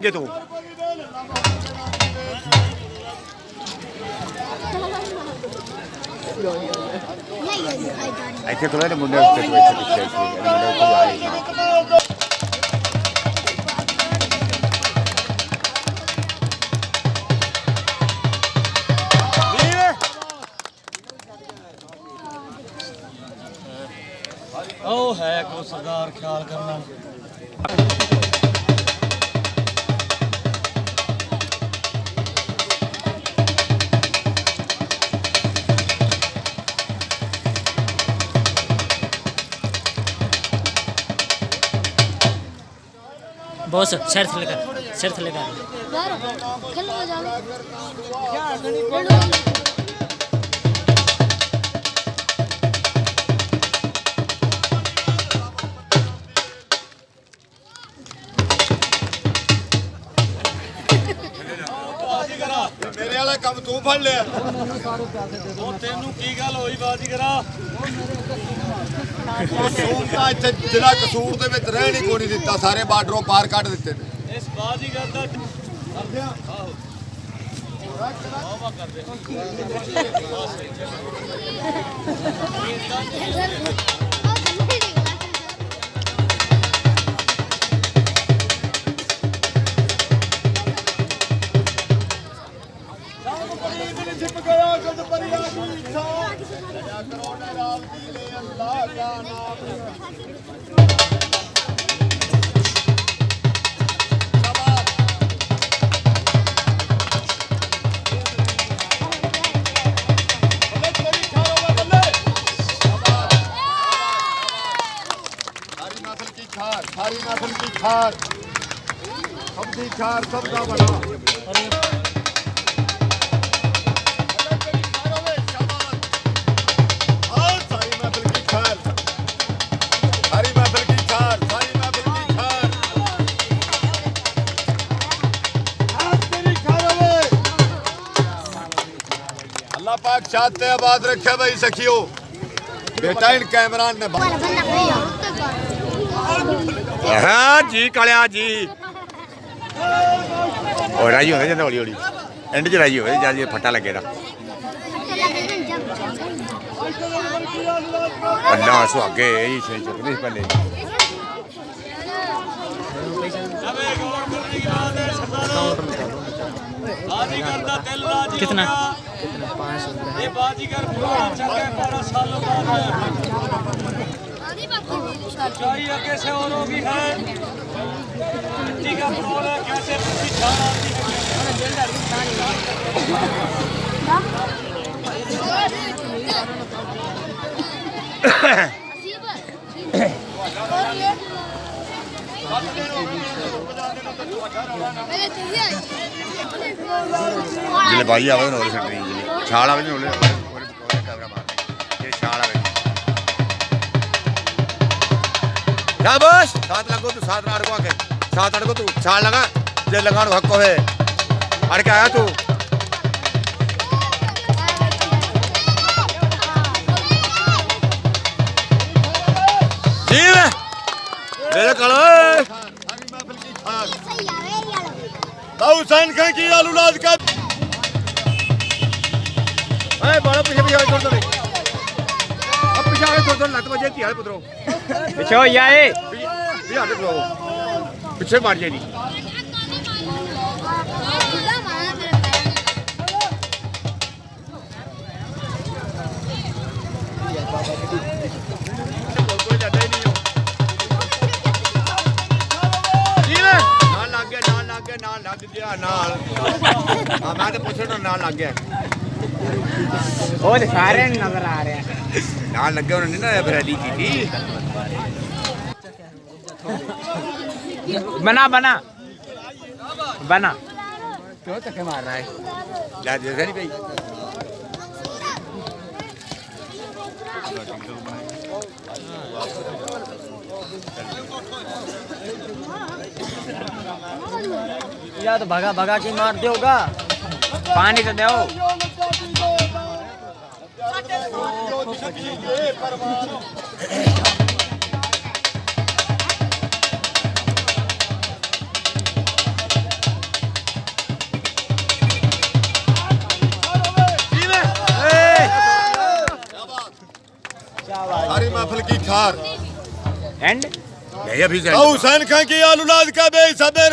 ਜੇ ਤੂੰ ਇੱਥੇ ਕੋਲੇ ਨੇ ਮੁੰਡੇ ਉੱਤੇ ਤੋਂ ਇੱਥੇ ਪਿੱਛੇ ਸੀ ਮੁੰਡੇ ਉੱਤੇ ਆਏ ਉਹ ਹੈ ਕੋ ਸਰਦਾਰ ਖਿਆਲ ਕਰਨਾ बॉस सिर थले कर यार खेल में जाओ ਮੇਰੇ ਵਾਲਾ ਕੰਮ ਤੂੰ ਫੜ ਲਿਆ ਉਹ ਤੈਨੂੰ ਕੀ ਗੱਲ ਹੋਈ ਬਾਜੀਗਰਾ ਕਸੂਰ ਤਾਂ ਇੱਥੇ ਜ਼ਿਲ੍ਹਾ ਕਸੂਰ ਦੇ ਵਿੱਚ ਰਹਿਣ ਹੀ ਕੋਈ ਨਹੀਂ ਦਿੱਤਾ ਸਾਰੇ ਬਾਰਡਰੋਂ ਪਾਰ ਕੱਢ ਦਿੱਤੇ ਨੇ ਇਸ ਬਾਜੀਗਰ ਦਾ ਆਹੋ ਆਵਾ ਕਰਦੇ सारी नस्ल की खार सबकी खार सबका बना सारी महफिल की खार सारी महफिल की खार सारी महफिल की खार अल्लाह पाक चाहते आबाद रखे भाई सखियो बेटा इन कैमरान ने हाँ जी कालिया जी और राजी होने जाता हौली हौली एंड च राजी होवे जद फट्टा लगे ना अन्ना सुहागे यही सही चुकने पहले बाजीगर दा दिल राजी कितना? ये बाजीगर पूरा चल गए 12 सालों बाद आया ऊंचाई आगे से और भी है मिट्टी का फ्लोर है कैसे मिट्टी छान आती जिले भाई आवे ना और छड़ी जिले छाल आवे ना और कैमरा मार ये छाल आवे शाबाश साथ लगो तू साथ अड़को आके साथ अड़को तू छाल लगा जे लगानो हक है अड़ के आया तू जीव मेरे कल सारी महफिल की खार दाऊ हुसैन खान की औलाद का ए बड़ा पीछे पीछे छोड़ दो अब पीछे आगे छोड़ दो लत बजे तिहाड़ पुत्रो पीछे हो जाए बिहार दे पीछे मार जाए नहीं लग गया नाल हां मैं तो पूछना नाल लग गया वो सारे नजर आ रहे हैं नाल लगे उन्होंने ना बरेली की थी बना बना बना क्यों धक्के मार रहा है ला जैसे नहीं भाई या तो भगा भगा के मार दोगा पानी तो दो सारी महफिल की खार एंड हुसैन खान की औलाद का बेसब्र